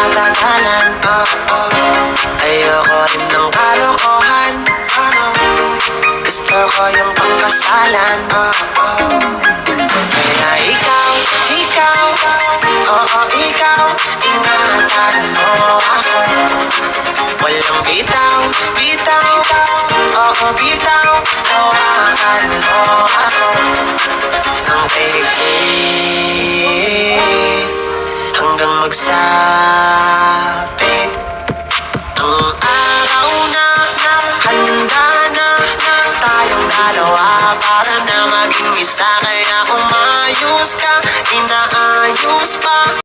matagalan. Ayoko rin ng kalokohan. Gusto ko yung pangkasalan. Kaya ikaw, oo ikaw, ingatan mo ako. Walang bitaw, oo bitaw, hawakan mo ako. Ang higpit hanggang magsa